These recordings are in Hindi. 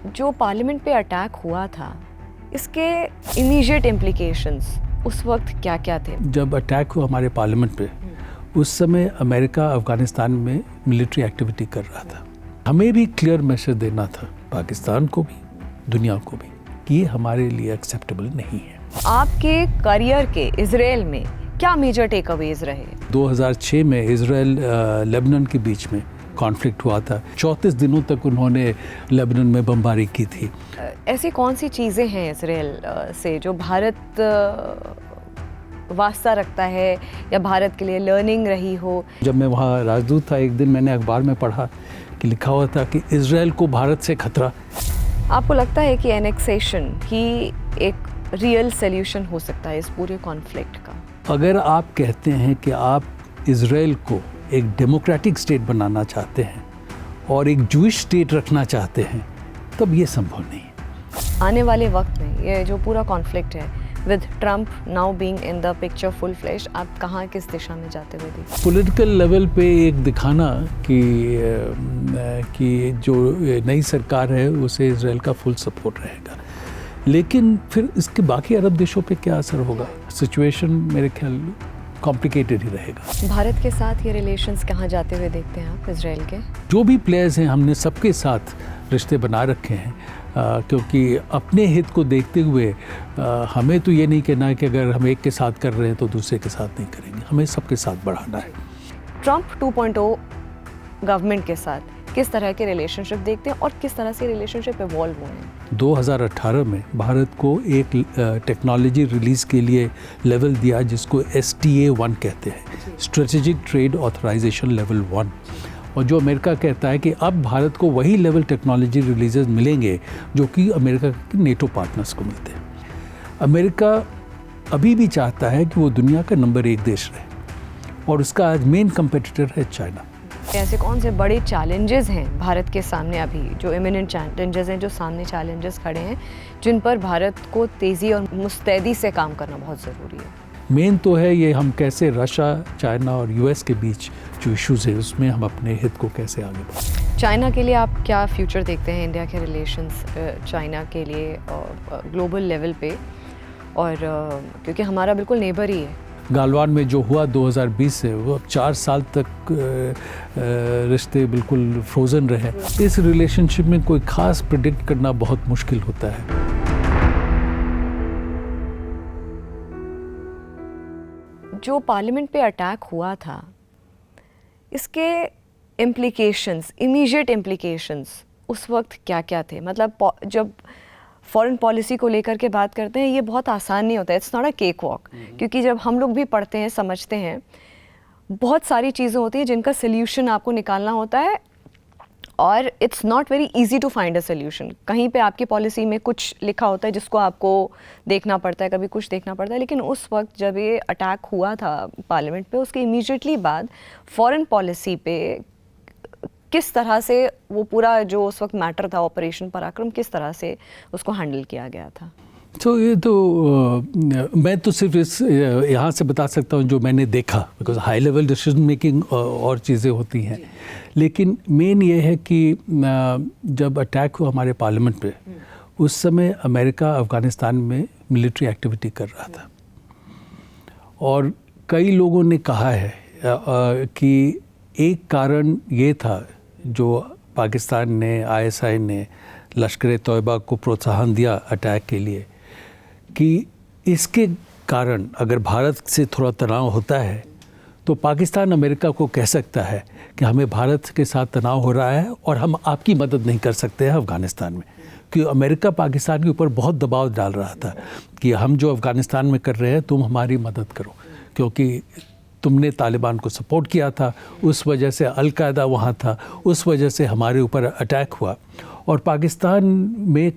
जो पार्लियामेंट पे अटैक हुआ था, इसके इमीडिएट इम्प्लीकेशंस उस वक्त क्या क्या थे? जब अटैक हुआ हमारे पार्लियामेंट पे, उस समय अमेरिका अफ़गानिस्तान में मिलिट्री एक्टिविटी कर रहा था। हमें भी क्लियर मैसेज देना था, पाकिस्तान को भी, दुनिया को भी, कि ये हमारे लिए एक्सेप्टेबल नहीं है। आपके करियर के इजराइल में क्या मेजर टेकअवेज रहे? 2006 में इजराइल लेबनान के बीच में कॉन्फ्लिक्ट हुआ था। 34 दिनों तक उन्होंने लेबनान में बमबारी की थी। ऐसी कौन सी चीज़ें हैं इजराइल से जो भारत वास्ता रखता है या भारत के लिए लर्निंग रही हो? जब मैं वहाँ राजदूत था, एक दिन मैंने अखबार में पढ़ा कि लिखा हुआ था कि इजराइल को भारत से खतरा। आपको लगता है कि एनेक्सेशन ही एक रियल सॉल्यूशन हो सकता है इस पूरे कॉन्फ्लिक्ट का? अगर आप कहते हैं कि आप इजराइल को एक डेमोक्रेटिक स्टेट बनाना चाहते हैं और एक जूइश स्टेट रखना चाहते हैं, तब ये संभव नहीं है। आने वाले वक्त में ये जो पूरा कॉन्फ्लिक्ट है, with Trump now being in the picture full flash, आप कहाँ किस दिशा में जाते हुए देखते? पॉलिटिकल लेवल पे एक दिखाना कि जो नई सरकार है उसे इजराइल का फुल सपोर्ट रहेगा, लेकिन फिर इसके बाकी अरब देशों पे क्या असर होगा? सिचुएशन मेरे ख्याल कॉम्प्लिकेटेड ही रहेगा। भारत के साथ ये रिलेशंस कहाँ जाते हुए देखते हैं आप इजराइल के? जो भी प्लेयर्स हैं, हमने सबके साथ रिश्ते बना रखे हैं, क्योंकि अपने हित को देखते हुए हमें तो ये नहीं कहना है कि अगर हम एक के साथ कर रहे हैं तो दूसरे के साथ नहीं करेंगे, हमें सबके साथ बढ़ाना है। ट्रम्प 2.0 गवर्नमेंट के साथ किस तरह के रिलेशनशिप देखते हैं और किस तरह से रिलेशनशिप इवॉल्व हुए हैं? 2018 में भारत को एक टेक्नोलॉजी रिलीज़ के लिए लेवल दिया जिसको STA1 कहते हैं, स्ट्रेटेजिक ट्रेड ऑथराइजेशन लेवल 1। और जो अमेरिका कहता है कि अब भारत को वही लेवल टेक्नोलॉजी रिलीजेस मिलेंगे जो कि अमेरिका के नेटो पार्टनर्स को मिलते हैं। अमेरिका अभी भी चाहता है कि वो दुनिया का नंबर 1 देश रहे और उसका आज मेन कंपटीटर है चाइना। ऐसे कौन से बड़े चैलेंजेस हैं भारत के सामने अभी, जो इमिनेंट चैलेंजेस हैं, जो सामने चैलेंजेस खड़े हैं, जिन पर भारत को तेज़ी और मुस्तैदी से काम करना बहुत ज़रूरी है? मेन तो है ये, हम कैसे रशिया, चाइना और US के बीच जो इश्यूज़ है उसमें हम अपने हित को कैसे आगे बढ़ाएं। चाइना के लिए आप क्या फ्यूचर देखते हैं, इंडिया के रिलेशंस चाइना के लिए ग्लोबल लेवल पे? और क्योंकि हमारा बिल्कुल नेबर ही है। गालवान में जो हुआ 2020 से, वो अब 4 साल तक रिश्ते बिल्कुल फ्रोज़न रहे। इस रिलेशनशिप में कोई ख़ास प्रिडिक्ट करना बहुत मुश्किल होता है। जो पार्लियामेंट पे अटैक हुआ था, इसके इम्प्लीकेशंस, इमीडिएट इम्प्लीकेशंस उस वक्त क्या क्या थे? मतलब जब फॉरेन पॉलिसी को लेकर के बात करते हैं, ये बहुत आसान नहीं होता है, it's not a cake walk. क्योंकि जब हम लोग भी पढ़ते हैं, समझते हैं, बहुत सारी चीज़ें होती हैं जिनका सल्यूशन आपको निकालना होता है और it's not very easy to find a solution. कहीं पे आपकी पॉलिसी में कुछ लिखा होता है जिसको आपको देखना पड़ता है, कभी कुछ देखना पड़ता है। लेकिन उस वक्त जब ये अटैक हुआ था पार्लियामेंट पे, उसके इमीडिएटली बाद फॉरेन पॉलिसी पे किस तरह से वो पूरा जो उस वक्त मैटर था, ऑपरेशन पराक्रम, किस तरह से उसको हैंडल किया गया था? तो ये तो मैं तो सिर्फ इस यहाँ से बता सकता हूँ जो मैंने देखा, because high level decision making और चीज़ें होती हैं। लेकिन मेन ये है कि जब अटैक हुआ हमारे पार्लियामेंट पे, उस समय अमेरिका अफ़गानिस्तान में मिलिट्री एक्टिविटी कर रहा था और कई लोगों ने कहा है कि एक कारण ये था जो पाकिस्तान ने, ISI ने लश्कर-ए-तौयबा को प्रोत्साहन दिया अटैक के लिए, कि इसके कारण अगर भारत से थोड़ा तनाव होता है तो पाकिस्तान अमेरिका को कह सकता है कि हमें भारत के साथ तनाव हो रहा है और हम आपकी मदद नहीं कर सकते हैं अफ़गानिस्तान में। कि अमेरिका पाकिस्तान के ऊपर बहुत दबाव डाल रहा था कि हम जो अफ़गानिस्तान में कर रहे हैं तुम हमारी मदद करो, क्योंकि तुमने तालिबान को सपोर्ट किया था, उस वजह से अल-कायदा वहाँ था, उस वजह से हमारे ऊपर अटैक हुआ। और पाकिस्तान में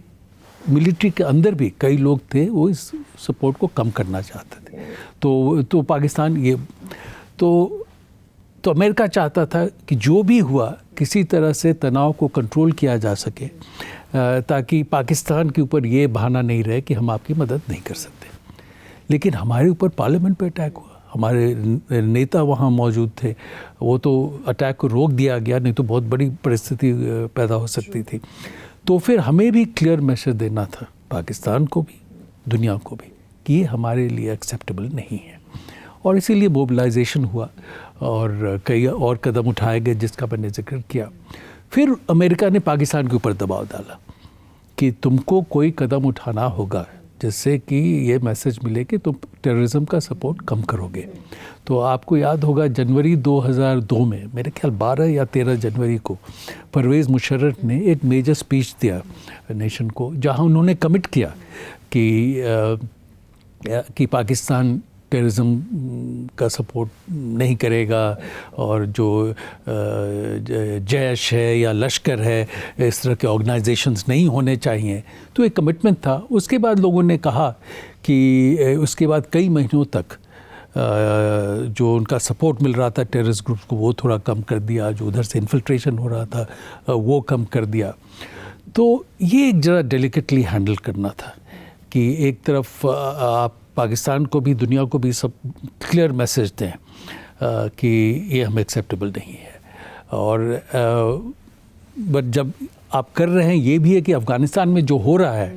मिलिट्री के अंदर भी कई लोग थे वो इस सपोर्ट को कम करना चाहते थे। तो पाकिस्तान ये तो अमेरिका चाहता था कि जो भी हुआ किसी तरह से तनाव को कंट्रोल किया जा सके, ताकि पाकिस्तान के ऊपर ये बहाना नहीं रहे कि हम आपकी मदद नहीं कर सकते। लेकिन हमारे ऊपर पार्लियामेंट पे अटैक हुआ, हमारे नेता वहाँ मौजूद थे, वो तो अटैक को रोक दिया गया, नहीं तो बहुत बड़ी परिस्थिति पैदा हो सकती थी। तो फिर हमें भी क्लियर मैसेज देना था, पाकिस्तान को भी, दुनिया को भी, कि ये हमारे लिए एक्सेप्टेबल नहीं है। और इसीलिए मोबिलाइजेशन हुआ और कई और कदम उठाए गए जिसका मैंने जिक्र किया। फिर अमेरिका ने पाकिस्तान के ऊपर दबाव डाला कि तुमको कोई कदम उठाना होगा जिससे कि ये मैसेज मिले कि तुम टेररिज्म का सपोर्ट कम करोगे। तो आपको याद होगा जनवरी 2002 में, मेरे ख्याल 12 या 13 जनवरी को, परवेज़ मुशर्रफ ने एक मेजर स्पीच दिया नेशन को, जहां उन्होंने कमिट किया कि पाकिस्तान टेररिज्म का सपोर्ट नहीं करेगा और जो जैश है या लश्कर है, इस तरह के ऑर्गेनाइजेशंस नहीं होने चाहिए। तो एक कमिटमेंट था। उसके बाद लोगों ने कहा कि उसके बाद कई महीनों तक जो उनका सपोर्ट मिल रहा था टेररिस्ट ग्रुप्स को, वो थोड़ा कम कर दिया, जो उधर से इन्फिल्ट्रेशन हो रहा था वो कम कर दिया। तो ये एक ज़रा डेलिकेटली हैंडल करना था कि एक तरफ आप पाकिस्तान को भी, दुनिया को भी सब क्लियर मैसेज दें कि ये हमें एक्सेप्टेबल नहीं है। और बट जब आप कर रहे हैं, ये भी है कि अफ़गानिस्तान में जो हो रहा है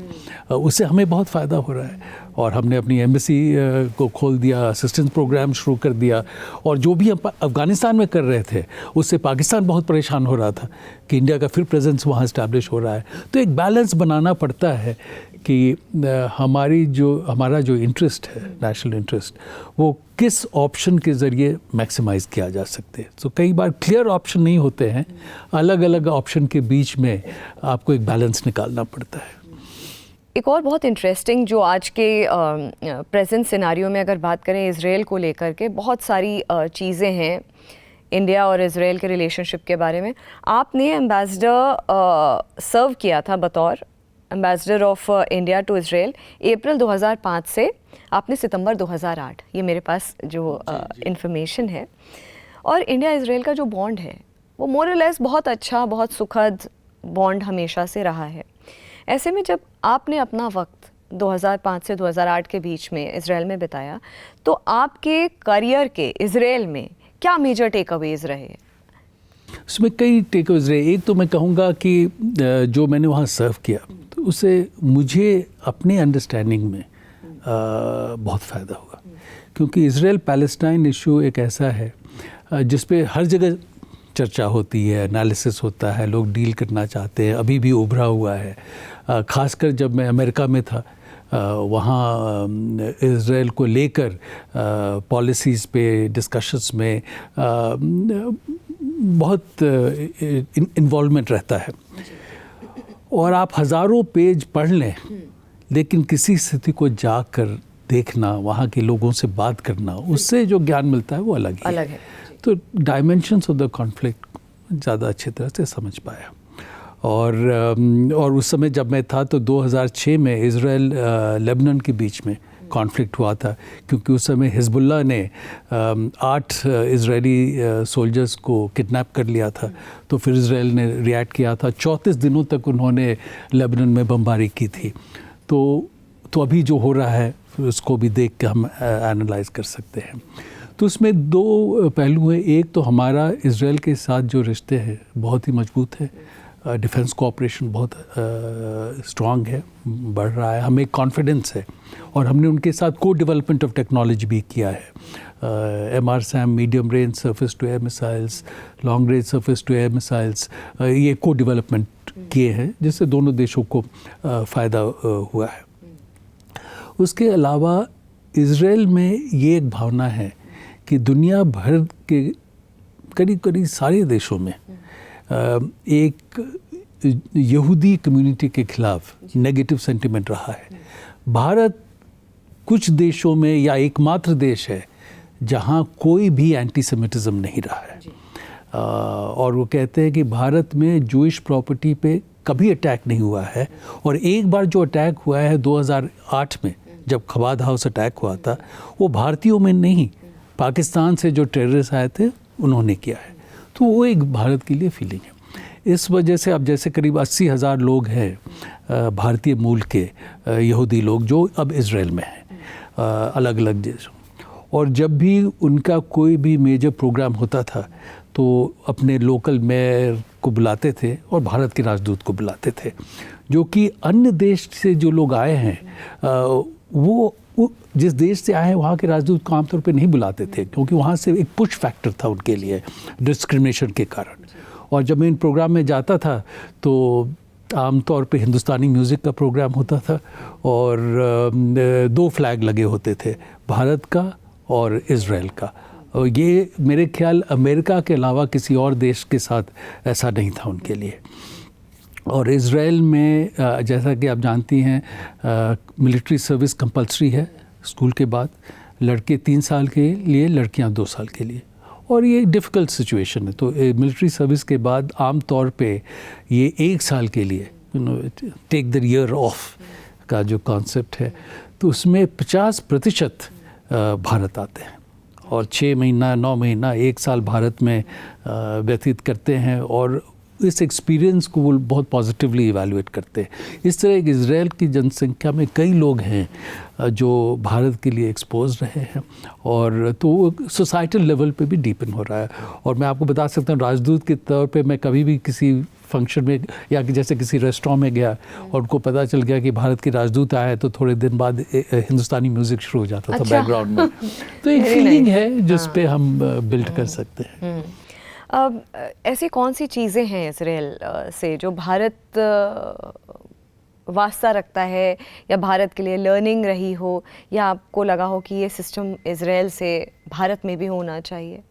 उससे हमें बहुत फ़ायदा हो रहा है। और हमने अपनी एम्बेसी को खोल दिया, असिस्टेंस प्रोग्राम शुरू कर दिया, और जो भी हम अफ़गानिस्तान में कर रहे थे उससे पाकिस्तान बहुत परेशान हो रहा था कि इंडिया का फिर प्रेजेंस वहाँ इस्टेब्लिश हो रहा है। तो एक बैलेंस बनाना पड़ता है कि हमारा जो इंटरेस्ट है, नेशनल इंटरेस्ट, वो किस ऑप्शन के ज़रिए मैक्सिमाइज़ किया जा सकते हैं। तो कई बार क्लियर ऑप्शन नहीं होते हैं, अलग अलग ऑप्शन के बीच में आपको एक बैलेंस निकालना पड़ता है। एक और बहुत इंटरेस्टिंग जो आज के प्रेजेंट सिनारियो में अगर बात करें इज़राइल को लेकर के, बहुत सारी चीज़ें हैं इंडिया और इज़राइल के रिलेशनशिप के बारे में। आपने एम्बेसडर सर्व किया था बतौर ambassador of India to Israel April 2005 से आपने सितंबर 2008, ये मेरे पास जो इन्फॉर्मेशन है। और इंडिया इज़राइल का जो बॉन्ड है वो मोर और लेस बहुत अच्छा, बहुत सुखद बॉन्ड हमेशा से रहा है। ऐसे में जब आपने अपना वक्त 2005 से 2008 के बीच में इज़राइल में बिताया, तो आपके करियर के इज़राइल में क्या मेजर टेक अवेज रहे? उसमें कई टेक अवेज रहे। एक तो मैं कहूँगा कि जो मैंने वहाँ सर्व किया, तो उससे मुझे अपने अंडरस्टैंडिंग में बहुत फ़ायदा हुआ, क्योंकि इज़राइल पैलेस्टाइन इशू एक ऐसा है जिस पे हर जगह चर्चा होती है, एनालिसिस होता है, लोग डील करना चाहते हैं, अभी भी उभरा हुआ है। ख़ासकर जब मैं अमेरिका में था, वहाँ इज़राइल को लेकर पॉलिसीज़ पे डिस्कशंस में बहुत इन्वॉल्वमेंट रहता है। और आप हज़ारों पेज पढ़ लें, लेकिन किसी स्थिति को जाकर देखना, वहाँ के लोगों से बात करना, उससे जो ज्ञान मिलता है वो अलग है। तो डायमेंशंस ऑफ द कॉन्फ्लिक्ट ज़्यादा अच्छी तरह से समझ पाया। और उस समय जब मैं था तो 2006 में इज़राइल लेबनान के बीच में कॉन्फ्लिक्ट हुआ था, क्योंकि उस समय हिजबुल्लाह ने 8 इज़राइली सोल्जर्स को किडनैप कर लिया था। तो फिर इज़राइल ने रिएक्ट किया था। 34 दिनों तक उन्होंने लेबनान में बमबारी की थी। तो अभी जो हो रहा है उसको भी देख के हम एनालाइज कर सकते हैं। तो उसमें 2 पहलू हैं। एक तो हमारा इज़राइल के साथ जो रिश्ते हैं बहुत ही मजबूत है, डिफेंस कोऑपरेशन बहुत स्ट्रॉन्ग है, बढ़ रहा है, हमें कॉन्फिडेंस है। और हमने उनके साथ को डेवलपमेंट ऑफ टेक्नोलॉजी भी किया है। MRSAM, medium range surface to air missiles, long range surface to air missiles, ये को डेवलपमेंट किए हैं, जिससे दोनों देशों को फ़ायदा हुआ है। उसके अलावा इज़राइल में ये एक भावना है कि दुनिया भर के करीब सारे देशों में एक यहूदी कम्युनिटी के खिलाफ नेगेटिव सेंटिमेंट रहा है। भारत कुछ देशों में या एकमात्र देश है जहां कोई भी एंटीसेमिटिज्म नहीं रहा है। और वो कहते हैं कि भारत में जूइश प्रॉपर्टी पे कभी अटैक नहीं हुआ है। और एक बार जो अटैक हुआ है 2008 में, जब खवाद हाउस अटैक हुआ था, वो भारतीयों में नहीं, पाकिस्तान से जो टेररिस्ट आए थे उन्होंने किया है। तो वो एक भारत के लिए फीलिंग है। इस वजह से अब जैसे करीब 80,000 लोग हैं भारतीय मूल के यहूदी लोग जो अब इज़राइल में हैं, अलग अलग देशों। और जब भी उनका कोई भी मेजर प्रोग्राम होता था तो अपने लोकल मेयर को बुलाते थे और भारत के राजदूत को बुलाते थे, जो कि अन्य देश से जो लोग आए हैं वो जिस देश से आए हैं वहाँ के राजदूत को आमतौर पे नहीं बुलाते थे, क्योंकि वहाँ से एक पुश फैक्टर था उनके लिए डिस्क्रिमिनेशन के कारण। और जब मैं इन प्रोग्राम में जाता था तो आमतौर पे हिंदुस्तानी म्यूज़िक का प्रोग्राम होता था और 2 फ्लैग लगे होते थे, भारत का और इज़राइल का। और ये मेरे ख्याल अमेरिका के अलावा किसी और देश के साथ ऐसा नहीं था उनके लिए। और इज़राइल में जैसा कि आप जानती हैं मिलिट्री सर्विस कंपलसरी है स्कूल के बाद, लड़के 3 साल के लिए, लड़कियां 2 साल के लिए। और ये डिफ़िकल्ट सिचुएशन है, तो मिलिट्री सर्विस के बाद आम तौर पे ये 1 साल के लिए टेक द ईयर ऑफ का जो कॉन्सेप्ट है, तो उसमें 50% भारत आते हैं और 6 महीना 9 महीना 1 साल भारत में व्यतीत करते हैं और इस एक्सपीरियंस को वो बहुत पॉजिटिवली इवैल्यूएट करते हैं। इस तरह एक इज़राइल की जनसंख्या में कई लोग हैं जो भारत के लिए एक्सपोज रहे हैं और तो सोसाइटल लेवल पे भी डीपन हो रहा है। और मैं आपको बता सकता हूँ राजदूत के तौर पे मैं कभी भी किसी फंक्शन में या कि जैसे किसी रेस्टोरेंट में गया और उनको पता चल गया कि भारत के राजदूत आए तो थोड़े दिन बाद हिंदुस्तानी म्यूज़िक शुरू हो जाता था बैकग्राउंड में। तो एक फीलिंग है जिस पे हम बिल्ड कर सकते हैं। अब ऐसी कौन सी चीज़ें हैं इज़राइल से जो भारत वास्ता रखता है या भारत के लिए लर्निंग रही हो, या आपको लगा हो कि ये सिस्टम इज़राइल से भारत में भी होना चाहिए?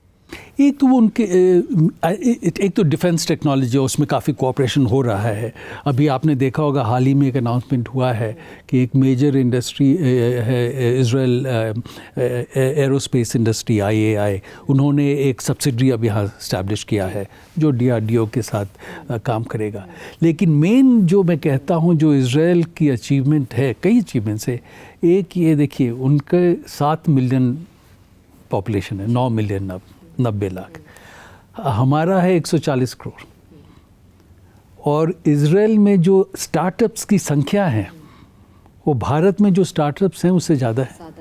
एक तो वो उनके एक तो डिफेंस टेक्नोलॉजी है, उसमें काफ़ी कोऑपरेशन हो रहा है। अभी आपने देखा होगा हाल ही में एक अनाउंसमेंट हुआ है कि एक मेजर इंडस्ट्री है इज़राइल एरोस्पेस इंडस्ट्री IAI, उन्होंने एक सब्सिडरी अब यहाँ इस्टेब्लिश किया है जो DRDO के साथ काम करेगा। लेकिन मेन जो मैं कहता हूँ जो इज़राइल की अचीवमेंट है, कई अचीवमेंट्स है, एक ये देखिए उनके 7 मिलियन पॉपुलेशन है, 9 मिलियन अब 90 लाख, हमारा है 140 करोड़। और इज़राइल में जो स्टार्टअप्स की संख्या है वो भारत में जो स्टार्टअप्स हैं उससे ज़्यादा है।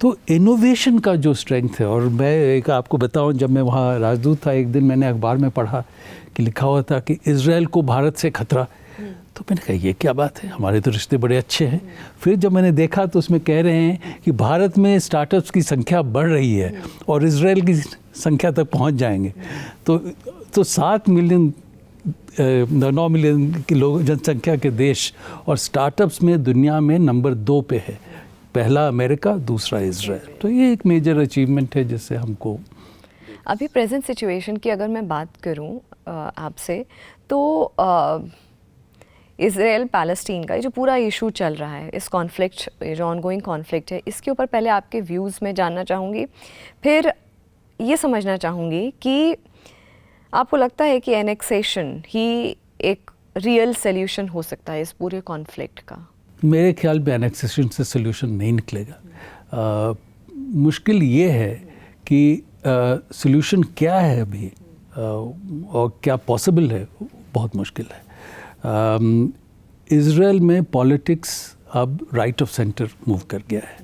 तो इनोवेशन का जो स्ट्रेंथ है, और मैं एक आपको बताऊं, जब मैं वहाँ राजदूत था एक दिन मैंने अखबार में पढ़ा कि लिखा हुआ था कि इज़राइल को भारत से खतरा, तो मैंने कहा ये क्या बात है, हमारे तो रिश्ते बड़े अच्छे हैं। फिर जब मैंने देखा तो उसमें कह रहे हैं कि भारत में स्टार्टअप्स की संख्या बढ़ रही है और इज़राइल की संख्या तक पहुंच जाएंगे। तो 7 मिलियन 9 मिलियन की लोग जनसंख्या के देश और स्टार्टअप्स में दुनिया में नंबर 2 पे है, पहला अमेरिका, दूसरा इज़राइल। तो ये एक मेजर अचीवमेंट है जिससे हमको अभी प्रेजेंट सिचुएशन की अगर मैं बात करूं आपसे, तो इज़राइल पैलेस्टीन का ये जो पूरा इशू चल रहा है, इस कॉन्फ्लिक्ट, जो ऑनगोइंग कॉन्फ्लिक्ट है, इसके ऊपर पहले आपके व्यूज़ में जानना चाहूँगी, फिर ये समझना चाहूँगी कि आपको लगता है कि एनेक्सेशन ही एक रियल सोल्यूशन हो सकता है इस पूरे कॉन्फ्लिक्ट का? मेरे ख्याल में एनेक्सेशन से सोल्यूशन नहीं निकलेगा। मुश्किल ये है कि सोल्यूशन क्या है अभी और क्या पॉसिबल है, बहुत मुश्किल है। इज़राइल में पॉलिटिक्स अब राइट ऑफ सेंटर मूव कर गया है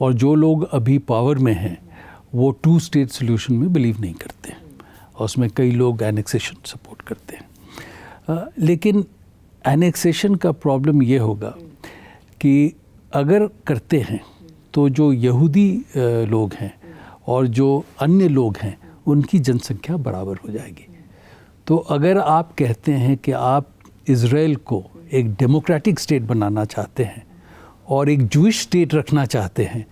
और जो लोग अभी पावर में हैं वो 2 स्टेट सोल्यूशन में बिलीव नहीं करते हैं और उसमें कई लोग एनेक्सेशन सपोर्ट करते हैं। लेकिन एनेक्सेशन का प्रॉब्लम ये होगा कि अगर करते हैं तो जो यहूदी लोग हैं और जो अन्य लोग हैं उनकी जनसंख्या बराबर हो जाएगी। तो अगर आप कहते हैं कि आप इज़राइल को एक डेमोक्रेटिक स्टेट बनाना चाहते हैं और एक जूइश स्टेट रखना चाहते हैं,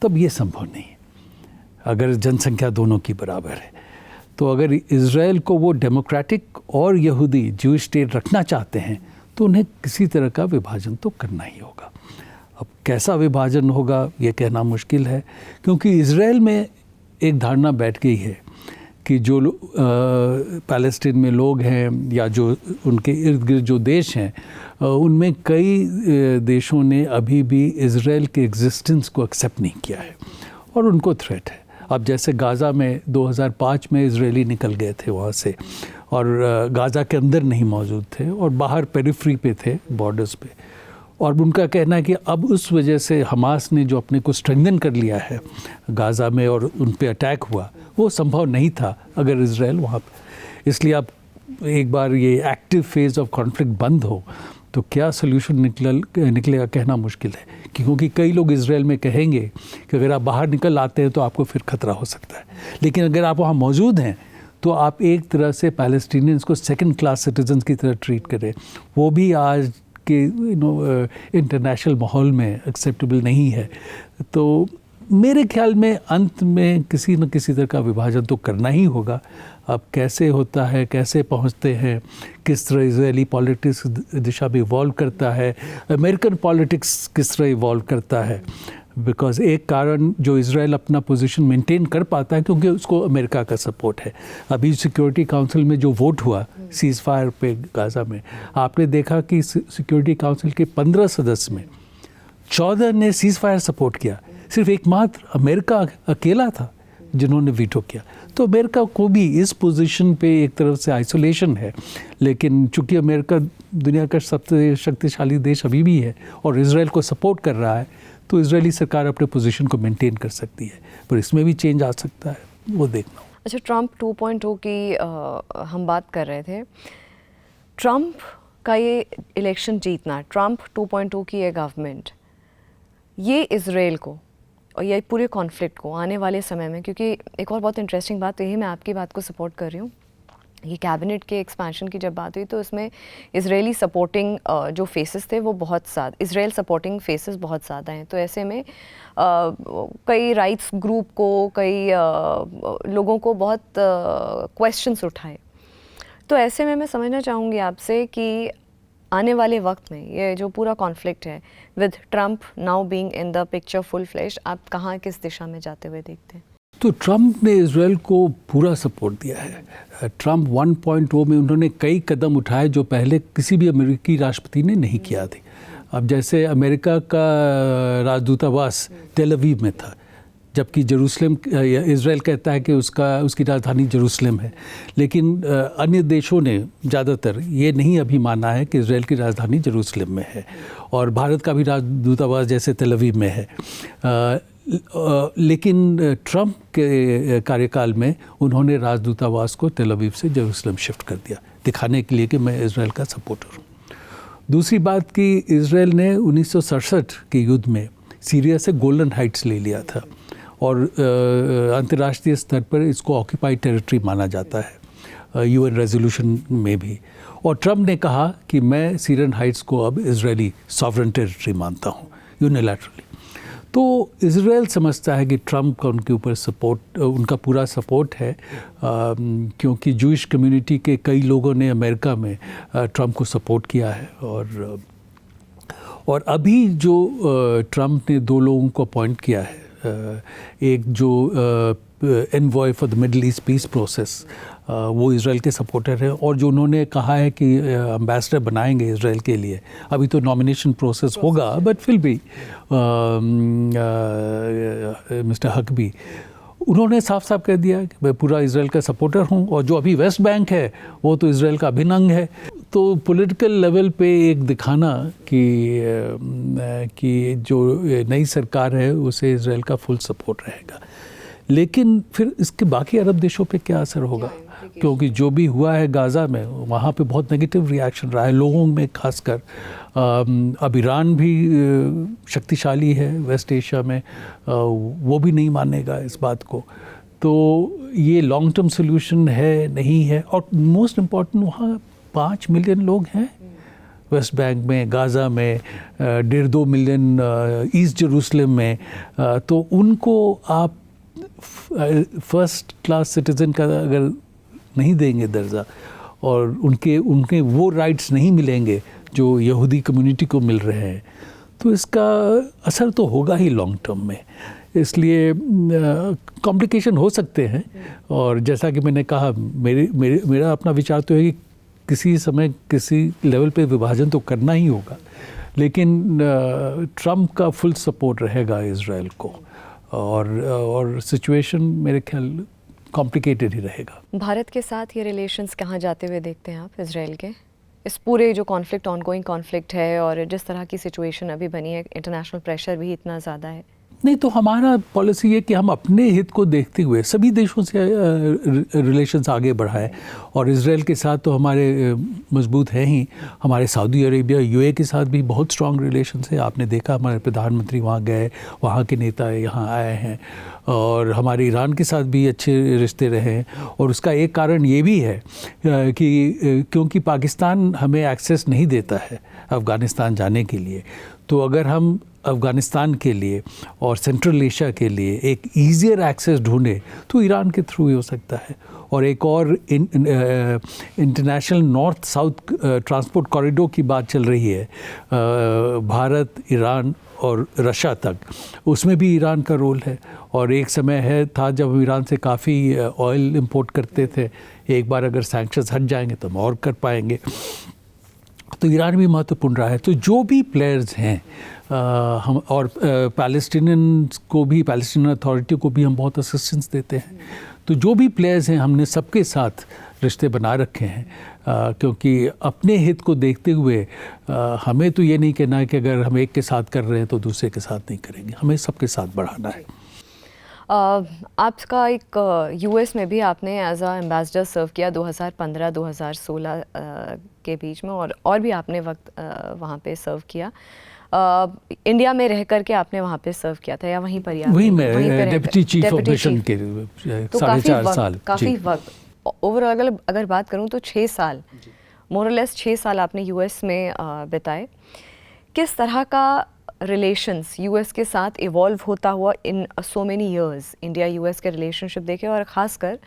तब ये संभव नहीं है अगर जनसंख्या दोनों की बराबर है। तो अगर इज़राइल को वो डेमोक्रेटिक और यहूदी जूइश स्टेट रखना चाहते हैं तो उन्हें किसी तरह का विभाजन तो करना ही होगा। अब कैसा विभाजन होगा ये कहना मुश्किल है, क्योंकि इज़राइल में एक धारणा बैठ गई है कि जो पैलेस्टीन में लोग हैं या जो उनके इर्द गिर्द जो देश हैं उनमें कई देशों ने अभी भी इज़राइल के एग्जिस्टेंस को एक्सेप्ट नहीं किया है और उनको थ्रेट है। अब जैसे गाज़ा में 2005 में इजरायली निकल गए थे वहाँ से और गाज़ा के अंदर नहीं मौजूद थे और बाहर पेरिफ्री पे थे, बॉर्डर्स पे, और उनका कहना है कि अब उस वजह से हमास ने जो अपने को स्ट्रेंथन कर लिया है गाज़ा में और उन पे अटैक हुआ, वो संभव नहीं था अगर इजराइल वहाँ पर। इसलिए अब एक बार ये एक्टिव फेज ऑफ कॉन्फ्लिक्ट बंद हो तो क्या सोल्यूशन निकलेगा कहना मुश्किल है, क्योंकि कई लोग इजराइल में कहेंगे कि अगर आप बाहर निकल आते हैं तो आपको फिर खतरा हो सकता है, लेकिन अगर आप वहाँ मौजूद हैं तो आप एक तरह से पैलेस्टीनियंस को सेकंड क्लास सिटीजन्स की तरह ट्रीट करें। वो भी आज के इंटरनेशनल माहौल में एक्सेप्टेबल नहीं है। तो मेरे ख्याल में अंत में किसी न किसी तरह का विभाजन तो करना ही होगा। अब कैसे होता है, कैसे पहुंचते हैं, किस तरह इजरायली पॉलिटिक्स दिशा में इवॉल्व करता है, अमेरिकन पॉलिटिक्स किस तरह इवॉल्व करता है। बिकॉज एक कारण जो इजराइल अपना पोजीशन मेंटेन कर पाता है क्योंकि उसको अमेरिका का सपोर्ट है। अभी सिक्योरिटी काउंसिल में जो वोट हुआ सीज़ फायर पे गाज़ा में, आपने देखा कि सिक्योरिटी काउंसिल के 15 सदस्य में 14 ने सीज़ फायर सपोर्ट किया, सिर्फ एकमात्र अमेरिका अकेला था जिन्होंने वीटो किया। तो अमेरिका को भी इस पोजीशन पे एक तरफ से आइसोलेशन है, लेकिन चूंकि अमेरिका दुनिया का सबसे शक्तिशाली देश अभी भी है और इजराइल को सपोर्ट कर रहा है, तो इजरायली सरकार अपने पोजीशन को मेंटेन कर सकती है, पर इसमें भी चेंज आ सकता है, वो देखना। अच्छा, ट्रंप 2.0 की हम बात कर रहे थे। ट्रंप का ये इलेक्शन जीतना, ट्रंप 2.0 की ये गवर्नमेंट, ये इजराइल को और ये पूरे कॉन्फ्लिक्ट को आने वाले समय में, क्योंकि एक और बहुत इंटरेस्टिंग बात तो यही, मैं आपकी बात को सपोर्ट कर रही हूँ, ये कैबिनेट के एक्सपेंशन की जब बात हुई तो उसमें इजरायली सपोर्टिंग जो फेसेस थे वो बहुत ज़्यादा, इजराइल सपोर्टिंग फेसेस बहुत ज़्यादा हैं। तो ऐसे में कई राइट्स ग्रुप को, कई लोगों को बहुत क्वेश्चंस उठाए। तो ऐसे में मैं समझना चाहूँगी आपसे कि आने वाले वक्त में ये जो पूरा कॉन्फ्लिक्ट है with Trump now being in the picture full flesh, आप कहाँ किस दिशा में जाते हुए देखते हैं? तो ट्रंप ने इजराइल को पूरा सपोर्ट दिया है। ट्रंप 1.0 में उन्होंने कई कदम उठाए जो पहले किसी भी अमेरिकी राष्ट्रपति ने नहीं किया थे। अब जैसे अमेरिका का राजदूतावास तेल अवीव में था, जबकि जेरूसलम, इजराइल कहता है कि उसकी राजधानी जेरूसलम है, लेकिन अन्य देशों ने ज़्यादातर ये नहीं अभी माना है कि इजराइल की राजधानी जेरूसलम में है, और भारत का भी राजदूतावास जैसे तेल अवीव में है। लेकिन ट्रंप के कार्यकाल में उन्होंने राजदूतावास को तेल अवीव से जेरूसलम शिफ्ट कर दिया, दिखाने के लिए कि मैं इजराइल का सपोर्टर हूँ। दूसरी बात कि इजराइल ने 1967 के युद्ध में सीरिया से गोलन हाइट्स ले लिया था, और अंतर्राष्ट्रीय स्तर पर इसको ऑक्यूपाइड टेरिटरी माना जाता है, यूएन रेजोल्यूशन में भी। और ट्रंप ने कहा कि मैं सीरियन हाइट्स को अब इजरायली सॉवरेन टेरिटरी मानता हूँ यूनिलैटरली। तो इजराइल समझता है कि ट्रंप का उनके ऊपर सपोर्ट, उनका पूरा सपोर्ट है, क्योंकि जूइश कम्युनिटी के कई लोगों ने अमेरिका में ट्रंप को सपोर्ट किया है। और अभी जो ट्रंप ने 2 लोगों को अपॉइंट किया है, एक जो envoy for the middle east peace process, वो इजराइल के सपोर्टर है, और जो उन्होंने कहा है कि एम्बेसडर बनाएंगे इजराइल के लिए। अभी तो नॉमिनेशन प्रोसेस होगा, बट फिर भी मिस्टर हकबी, उन्होंने साफ साफ कह दिया कि मैं पूरा इजराइल का सपोर्टर हूँ, और जो अभी वेस्ट बैंक है वो तो इजराइल का अभिन्न अंग है। तो पॉलिटिकल लेवल पे एक दिखाना कि जो नई सरकार है उसे इजराइल का फुल सपोर्ट रहेगा। लेकिन फिर इसके बाकी अरब देशों पे क्या असर होगा, क्योंकि जो भी हुआ है गाज़ा में, वहाँ पे बहुत नेगेटिव रिएक्शन रहा है लोगों में खासकर। अब ईरान भी शक्तिशाली है वेस्ट एशिया में, वो भी नहीं मानेगा इस बात को। तो ये लॉन्ग टर्म सोल्यूशन है नहीं है। और मोस्ट इम्पॉर्टेंट, वहाँ 5 मिलियन लोग हैं वेस्ट बैंक में, गाज़ा में 1.5-2 मिलियन ईस्ट जेरूसलम में। तो उनको आप फर्स्ट क्लास सिटीज़न का अगर नहीं देंगे दर्जा, और उनके वो राइट्स नहीं मिलेंगे जो यहूदी कम्युनिटी को मिल रहे हैं, तो इसका असर तो होगा ही लॉन्ग टर्म में। इसलिए कॉम्प्लिकेशन हो सकते हैं। और जैसा कि मैंने कहा, मेरा अपना विचार तो है कि किसी समय किसी लेवल पे विभाजन तो करना ही होगा, लेकिन ट्रंप का फुल सपोर्ट रहेगा इजराइल को, और सिचुएशन मेरे ख्याल कॉम्प्लिकेटेड ही रहेगा। भारत के साथ ये रिलेशंस कहाँ जाते हुए देखते हैं आप इजराइल के? इस पूरे जो कॉन्फ्लिक्ट, ऑनगोइंग कॉन्फ्लिक्ट है, और जिस तरह की सिचुएशन अभी बनी है, इंटरनेशनल प्रेशर भी इतना ज़्यादा है। नहीं, तो हमारा पॉलिसी है कि हम अपने हित को देखते हुए सभी देशों से रिलेशंस आगे बढ़ाएं, और इजराइल के साथ तो हमारे मजबूत हैं ही, हमारे सऊदी अरेबिया यूए के साथ भी बहुत स्ट्रॉन्ग रिलेशंस है। आपने देखा हमारे प्रधानमंत्री वहाँ गए, वहाँ के नेता यहाँ आए हैं, और हमारे ईरान के साथ भी अच्छे रिश्ते रहे हैं। और उसका एक कारण ये भी है कि क्योंकि पाकिस्तान हमें एक्सेस नहीं देता है अफ़गानिस्तान जाने के लिए, तो अगर हम अफ़गानिस्तान के लिए और सेंट्रल एशिया के लिए एक ईजियर एक्सेस ढूंढे तो ईरान के थ्रू ही हो सकता है। और एक और international north south transport corridor की बात चल रही है, भारत, ईरान और रशिया तक, उसमें भी ईरान का रोल है। और एक समय था जब हम ईरान से काफ़ी ऑयल इंपोर्ट करते थे, एक बार अगर सैंक्शंस हट जाएंगे तो हम और कर पाएंगे, तो ईरान भी महत्वपूर्ण रहा है। तो जो भी प्लेयर्स हैं हम, और पैलेस्टीनियन को भी, पैलेस्टीनियन अथॉरिटी को भी हम बहुत असिस्टेंस देते हैं। तो जो भी प्लेयर्स हैं हमने सबके साथ रिश्ते बना रखे हैं, क्योंकि अपने हित को देखते हुए हमें तो ये नहीं कहना है कि अगर हम एक के साथ कर रहे हैं तो दूसरे के साथ नहीं करेंगे, हमें सबके साथ बढ़ाना है। आपका एक यूएस में भी आपने एज अ एम्बेसडर सर्व किया 2015-2016 के बीच में, और भी आपने वक्त वहाँ पे सर्व किया। इंडिया में रह करके आपने वहाँ पे सर्व किया था, या वहीं पर ही? वहीं मैं डिप्टी चीफ ऑफ मिशन के 4.5 साल। काफ़ी वक्त ओवरऑल अगर बात करूँ तो 6 साल, मोरलेस 6 साल आपने यूएस में बिताए। किस तरह का रिलेशंस यूएस के साथ इवॉल्व होता हुआ in so many years, India US के रिलेशनशिप देखें, और ख़ासकर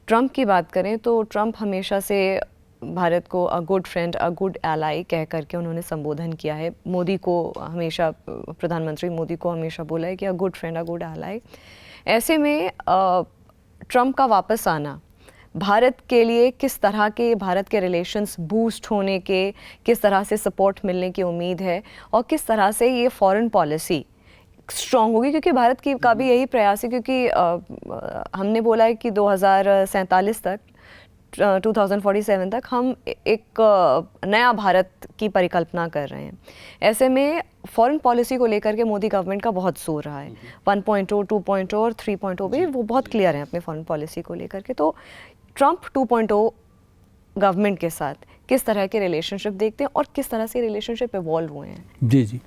ट्रंप की बात करें तो ट्रंप हमेशा से भारत को a good friend, a good ally कह करके उन्होंने संबोधन किया है। मोदी को हमेशा, प्रधानमंत्री मोदी को हमेशा बोला है कि a good friend, a good ally. ऐसे में ट्रंप का वापस आना भारत के लिए किस तरह के, भारत के रिलेशंस बूस्ट होने के, किस तरह से सपोर्ट मिलने की उम्मीद है, और किस तरह से ये फॉरेन पॉलिसी स्ट्रॉन्ग होगी? क्योंकि भारत की का भी यही प्रयास है, क्योंकि हमने बोला है कि 2047 तक, 2047 तक हम एक नया भारत की परिकल्पना कर रहे हैं। ऐसे में फॉरेन पॉलिसी को लेकर के मोदी गवर्नमेंट का बहुत जोर रहा है। 1.0, 2.0 और 3.0 भी वो बहुत क्लियर हैं अपने फॉरेन पॉलिसी को लेकर के। तो ट्रंप 2.0 गवर्नमेंट के साथ किस तरह के रिलेशनशिप देखते हैं, और किस तरह से रिलेशनशिप इवॉल्व हुए हैं? जी जी,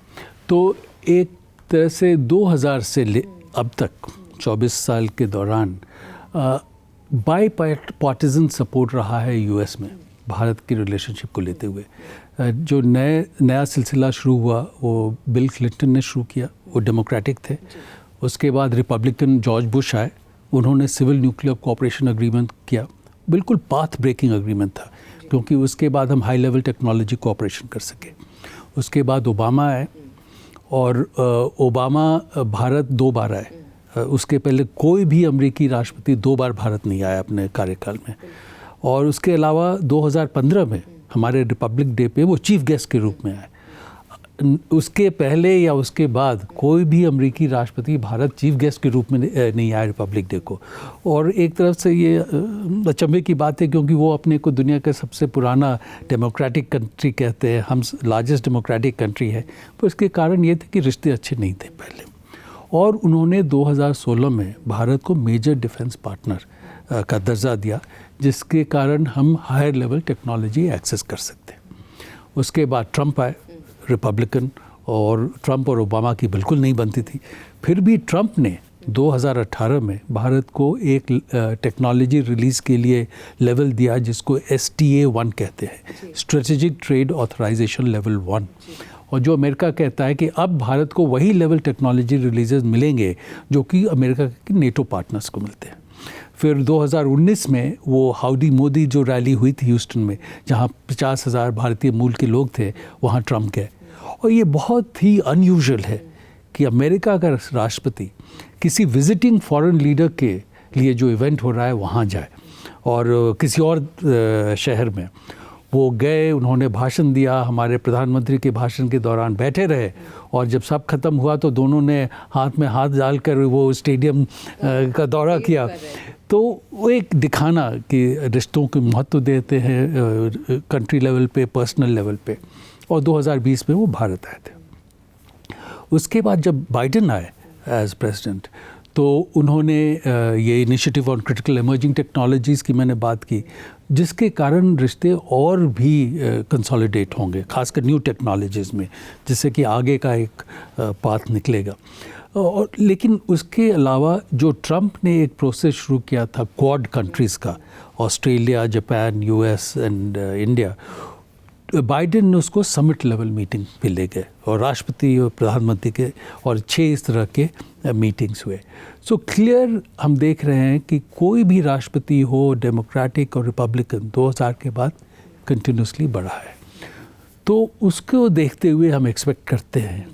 तो एक तरह से 2000 से अब तक 24 साल के दौरान बाई पार्टिजन सपोर्ट रहा है यूएस में भारत की रिलेशनशिप को लेते हुए। जो नया सिलसिला शुरू हुआ वो बिल क्लिंटन ने शुरू किया, वो डेमोक्रेटिक थे। उसके बाद रिपब्लिकन जॉर्ज बुश आए, उन्होंने सिविल न्यूक्लियर कोऑपरेशन एग्रीमेंट किया, बिल्कुल पाथ ब्रेकिंग एग्रीमेंट था, क्योंकि उसके बाद हम हाई लेवल टेक्नोलॉजी कोऑपरेशन कर सके। उसके बाद ओबामा आए, और ओबामा भारत 2 बार आए। उसके पहले कोई भी अमेरिकी राष्ट्रपति 2 बार भारत नहीं आया अपने कार्यकाल में। और उसके अलावा 2015 में हमारे रिपब्लिक डे पे वो चीफ गेस्ट के रूप में आए। उसके पहले या उसके बाद कोई भी अमेरिकी राष्ट्रपति भारत चीफ गेस्ट के रूप में नहीं आया रिपब्लिक डे को। और एक तरफ से ये अचंभे की बात है, क्योंकि वो अपने को दुनिया का सबसे पुराना डेमोक्रेटिक कंट्री कहते हैं, हम लार्जेस्ट डेमोक्रेटिक कंट्री है, पर इसके कारण ये थे कि रिश्ते अच्छे नहीं थे पहले। और उन्होंने 2016 में भारत को मेजर डिफेंस पार्टनर का दर्जा दिया, जिसके कारण हम हायर लेवल टेक्नोलॉजी एक्सेस कर सकते हैं। उसके बाद ट्रंप आए, रिपब्लिकन, और ट्रंप और ओबामा की बिल्कुल नहीं बनती थी। फिर भी ट्रंप ने 2018 में भारत को एक टेक्नोलॉजी रिलीज़ के लिए लेवल दिया, जिसको STA1 कहते हैं, स्ट्रेटेजिक ट्रेड ऑथराइजेशन लेवल 1। और जो अमेरिका कहता है कि अब भारत को वही लेवल टेक्नोलॉजी रिलीजेस मिलेंगे जो कि अमेरिका के नेटो पार्टनर्स को मिलते हैं। फिर 2019 में वो हाउडी मोदी जो रैली हुई थी ह्यूस्टन में, जहाँ 50,000 भारतीय मूल के लोग थे, वहाँ ट्रंप गए। और ये बहुत ही अनयूजुअल है कि अमेरिका का राष्ट्रपति किसी विजिटिंग फॉरेन लीडर के लिए जो इवेंट हो रहा है वहाँ जाए, और किसी और शहर में वो गए, उन्होंने भाषण दिया, हमारे प्रधानमंत्री के भाषण के दौरान बैठे रहे, और जब सब खत्म हुआ तो दोनों ने हाथ में हाथ डालकर वो स्टेडियम का दौरा किया। तो वो एक दिखाना कि रिश्तों को महत्व देते हैं कंट्री लेवल पे, पर्सनल लेवल पे। और 2020 में वो भारत आए थे। उसके बाद जब बाइडेन आए एज प्रेसिडेंट, तो उन्होंने ये initiative on critical emerging technologies की मैंने बात की, जिसके कारण रिश्ते और भी कंसोलिडेट होंगे, खासकर न्यू टेक्नोलॉजीज़ में, जिससे कि आगे का एक पाथ निकलेगा। और लेकिन उसके अलावा जो ट्रंप ने एक प्रोसेस शुरू किया था क्वाड कंट्रीज़ का, Australia, Japan, US and India, Biden ने उसको समिट लेवल मीटिंग पे ले गए और राष्ट्रपति और प्रधानमंत्री के और 6 इस तरह के मीटिंग्स हुए। सो क्लियर हम देख रहे हैं कि कोई भी राष्ट्रपति हो, डेमोक्रेटिक और रिपब्लिकन, 2000 के बाद कंटिन्यूसली बढ़ा है। तो उसको देखते हुए हम एक्सपेक्ट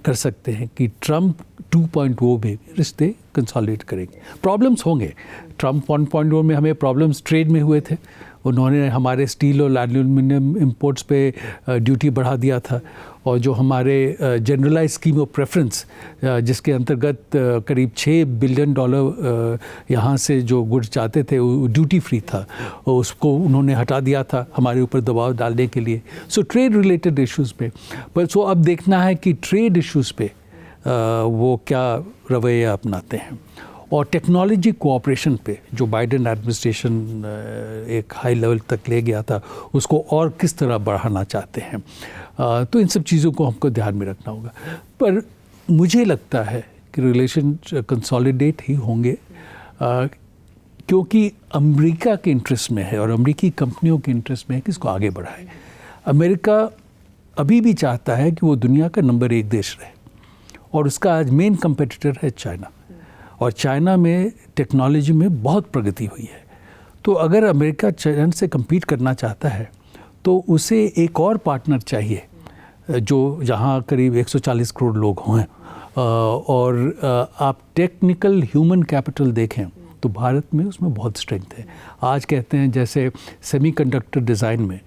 कर सकते हैं कि ट्रंप 2.0 में रिश्ते कंसोलिडेट करेंगे। प्रॉब्लम्स होंगे, ट्रंप 1.0 में हमें प्रॉब्लम्स ट्रेड में हुए थे, उन्होंने हमारे स्टील और एल्यूमिनियम इंपोर्ट्स पे ड्यूटी बढ़ा दिया था, और जो हमारे जनरलाइज स्कीम ऑफ प्रेफरेंस जिसके अंतर्गत करीब $6 बिलियन यहाँ से जो गुड्स जाते थे वो ड्यूटी फ्री था, और उसको उन्होंने हटा दिया था हमारे ऊपर दबाव डालने के लिए। सो ट्रेड रिलेटेड इश्यूज़ पे, पर सो अब देखना है कि ट्रेड इश्यूज़ पे वो क्या रवैया अपनाते हैं। और टेक्नोलॉजी कोऑपरेशन पे जो बाइडेन एडमिनिस्ट्रेशन एक हाई लेवल तक ले गया था, उसको और किस तरह बढ़ाना चाहते हैं, तो इन सब चीज़ों को हमको ध्यान में रखना होगा। पर मुझे लगता है कि रिलेशन कंसोलिडेट ही होंगे, क्योंकि अमेरिका के इंटरेस्ट में है और अमेरिकी कंपनियों के इंटरेस्ट में है कि इसको आगे बढ़ाए। अमेरिका अभी भी चाहता है कि वो दुनिया का नंबर 1 देश रहे, और उसका आज मेन कंपटीटर है चाइना, और चाइना में टेक्नोलॉजी में बहुत प्रगति हुई है। तो अगर अमेरिका चाइना से कम्पीट करना चाहता है तो उसे एक और पार्टनर चाहिए जो जहाँ करीब 140 करोड़ लोग हों, और आप टेक्निकल ह्यूमन कैपिटल देखें तो भारत में उसमें बहुत स्ट्रेंथ है। आज कहते हैं जैसे सेमीकंडक्टर डिज़ाइन में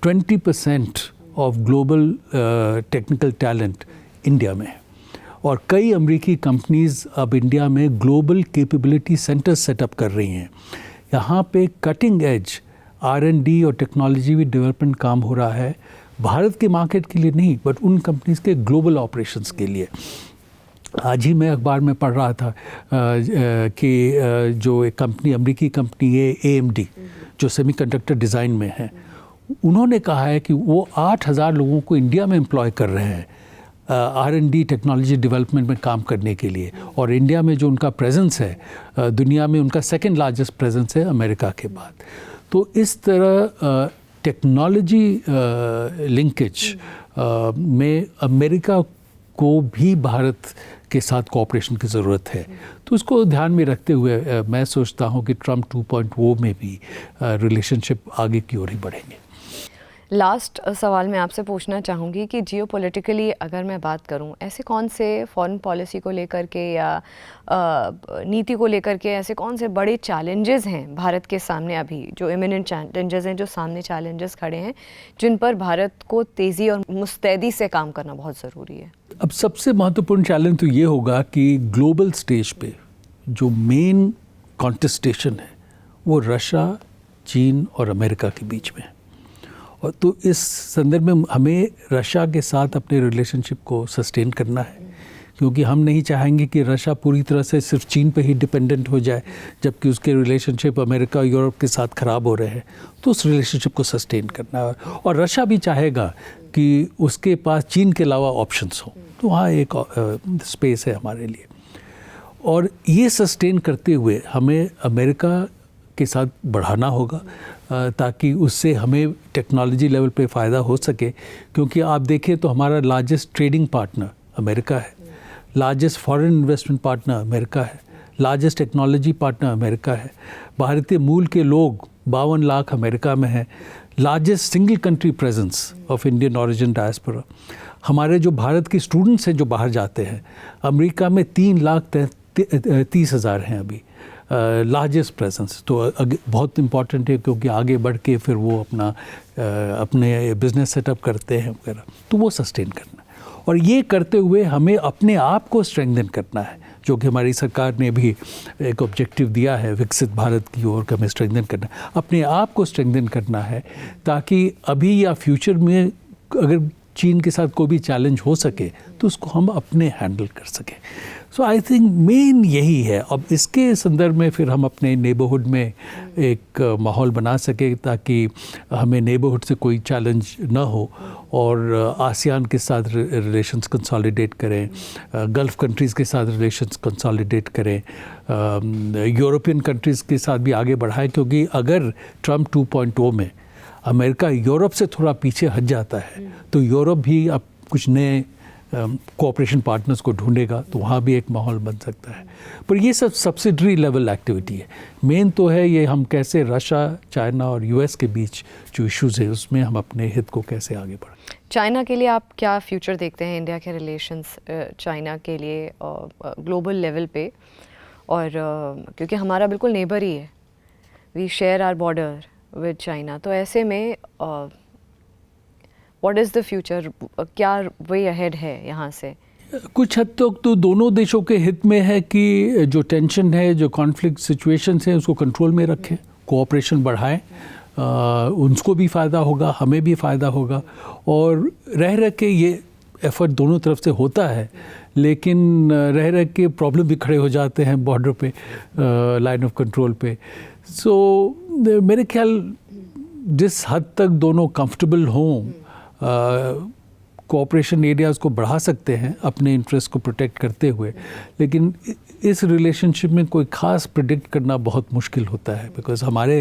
20% of global technical talent India में है, और कई अमेरिकी कंपनीज़ अब इंडिया में ग्लोबल कैपेबिलिटी सेंटर सेटअप कर रही हैं। यहाँ पे कटिंग एज R&D और टेक्नोलॉजी भी डेवलपमेंट काम हो रहा है, भारत के मार्केट के लिए नहीं बट उन कंपनीज़ के ग्लोबल ऑपरेशंस के लिए। आज ही मैं अखबार में पढ़ रहा था कि जो एक कंपनी, अमेरिकी कंपनी है AMD, जो सेमीकंडक्टर डिज़ाइन में है, उन्होंने कहा है कि वो 8000 लोगों को इंडिया में एम्प्लॉय कर रहे हैं R&D टेक्नोलॉजी डेवलपमेंट में काम करने के लिए। और इंडिया में जो उनका प्रेजेंस है दुनिया में उनका सेकंड लार्जेस्ट प्रेजेंस है अमेरिका के बाद। तो इस तरह टेक्नोलॉजी लिंकेज में अमेरिका को भी भारत के साथ कोऑपरेशन की ज़रूरत है। तो उसको ध्यान में रखते हुए मैं सोचता हूँ कि ट्रंप 2.0 में भी रिलेशनशिप आगे की ओर ही बढ़ेंगे। लास्ट सवाल मैं आपसे पूछना चाहूँगी कि जियोपॉलिटिकली अगर मैं बात करूँ, ऐसे कौन से फॉरेन पॉलिसी को लेकर के या नीति को लेकर के ऐसे कौन से बड़े चैलेंजेस हैं भारत के सामने अभी, जो इमिनेंट चैलेंजेस हैं, जो सामने चैलेंजेस खड़े हैं, जिन पर भारत को तेज़ी और मुस्तैदी से काम करना बहुत ज़रूरी है? अब सबसे महत्वपूर्ण चैलेंज तो ये होगा कि ग्लोबल स्टेज पे जो मेन कॉन्टेस्टेशन है वो रशिया, चीन और अमेरिका के बीच में है। और तो इस संदर्भ में हमें रशिया के साथ अपने रिलेशनशिप को सस्टेन करना है, क्योंकि हम नहीं चाहेंगे कि रशिया पूरी तरह से सिर्फ चीन पे ही डिपेंडेंट हो जाए, जबकि उसके रिलेशनशिप अमेरिका और यूरोप के साथ ख़राब हो रहे हैं। तो उस रिलेशनशिप को सस्टेन करना है, और रशिया भी चाहेगा कि उसके पास चीन के अलावा ऑप्शंस हों, तो वहाँ एक स्पेस है हमारे लिए। और ये सस्टेन करते हुए हमें अमेरिका के साथ बढ़ाना होगा ताकि उससे हमें टेक्नोलॉजी लेवल पे फ़ायदा हो सके, क्योंकि आप देखें तो हमारा लार्जेस्ट ट्रेडिंग पार्टनर अमेरिका है, largest foreign investment partner America है, लार्जेस्ट टेक्नोलॉजी पार्टनर अमेरिका है, भारतीय मूल के लोग 52 लाख अमेरिका में हैं, largest single country presence of Indian origin diaspora. हमारे जो भारत के स्टूडेंट्स हैं जो बाहर जाते हैं, अमेरिका में 3,30,000 हैं अभी, लार्जेस्ट प्रेजेंस। तो बहुत इम्पॉर्टेंट है, क्योंकि आगे बढ़ के फिर वो अपने बिजनेस सेटअप करते हैं वगैरह, तो वो सस्टेन करना है। और ये करते हुए हमें अपने आप को स्ट्रेंथन करना है, जो कि हमारी सरकार ने भी एक ऑब्जेक्टिव दिया है विकसित भारत की ओर, हमें स्ट्रेंथन करना है, अपने आप को स्ट्रेंथन करना है, ताकि अभी या फ्यूचर में अगर चीन के साथ कोई भी चैलेंज हो सके तो उसको हम अपने हैंडल कर सकें। सो आई थिंक मेन यही है। अब इसके संदर्भ में फिर हम अपने नेबरहुड में एक माहौल बना सके ताकि हमें नेबरहुड से कोई चैलेंज ना हो, और आसियान के साथ रिलेशंस कंसोलिडेट करें, गल्फ़ कंट्रीज़ के साथ रिलेशंस कंसोलिडेट करें, यूरोपियन कंट्रीज़ के साथ भी आगे बढ़ाएं, क्योंकि अगर ट्रम्प 2.0 में अमेरिका यूरोप से थोड़ा पीछे हट जाता है तो यूरोप भी अब कुछ नए कोऑपरेशन पार्टनर्स को ढूंढेगा, तो वहाँ भी एक माहौल बन सकता है। पर ये सब सब्सिडरी लेवल एक्टिविटी है। मेन तो है ये हम कैसे रशिया, चाइना और यूएस के बीच जो इश्यूज़ है उसमें हम अपने हित को कैसे आगे बढ़ाएं। चाइना के लिए आप क्या फ्यूचर देखते हैं, इंडिया के रिलेशंस चाइना के लिए ग्लोबल लेवल पे? और क्योंकि हमारा बिल्कुल नेबर ही है, we share our border with China, तो ऐसे में व्हाट इज़ द फ्यूचर, क्या वे अहेड है यहाँ से? कुछ हद तक तो दोनों देशों के हित में है कि जो टेंशन है, जो कॉन्फ्लिक्ट सिचुएशंस हैं उसको कंट्रोल में रखें, कोऑपरेशन बढ़ाएं, उनको भी फ़ायदा होगा, हमें भी फ़ायदा होगा। और रह के ये एफर्ट दोनों तरफ से होता है, लेकिन रह के प्रॉब्लम भी खड़े हो जाते हैं बॉर्डर पे, लाइन ऑफ कंट्रोल पे। सो मेरे ख्याल जिस हद तक दोनों कंफर्टेबल हों, कोऑपरेशन एरियाज़ को बढ़ा सकते हैं अपने इंटरेस्ट को प्रोटेक्ट करते हुए, लेकिन इस रिलेशनशिप में कोई ख़ास प्रेडिक्ट करना बहुत मुश्किल होता है, बिकॉज़ हमारे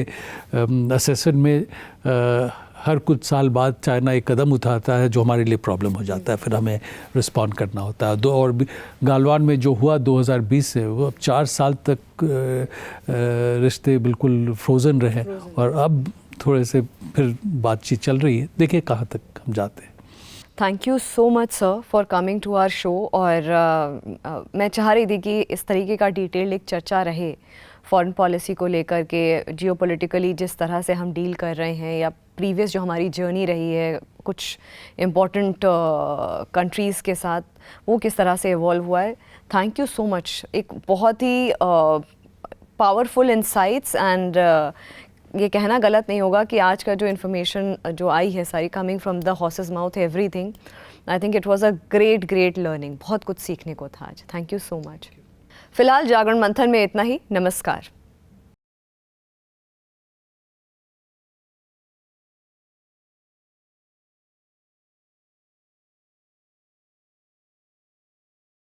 असेसमेंट में हर कुछ साल बाद चाइना एक कदम उठाता है जो हमारे लिए प्रॉब्लम हो जाता है, फिर हमें रिस्पॉन्ड करना होता है। और गालवान में जो हुआ 2020 से, वो अब 4 साल तक रिश्ते बिल्कुल फ्रोज़न रहे, और अब थोड़े से फिर बातचीत चल रही है, देखिए कहाँ तक हम जाते हैं। Thank you so much sir for coming to our show. और मैं चाह रही थी कि इस तरीके का डिटेल्ड एक चर्चा रहे फॉरेन पॉलिसी को लेकर के, जियोपॉलिटिकली जिस तरह से हम डील कर रहे हैं, या प्रीवियस जो हमारी जर्नी रही है कुछ इम्पॉर्टेंट कंट्रीज़ के साथ, वो किस तरह से इवॉल्व हुआ है। Thank you so much. एक बहुत ही पावरफुल इंसाइट्स, एंड ये कहना गलत नहीं होगा कि आज का जो इन्फॉर्मेशन जो आई है सारी coming from the horses mouth everything, I think it was a great learning. बहुत कुछ सीखने को था आज। Thank you so much. फिलहाल जागरण मंथन में इतना ही। नमस्कार।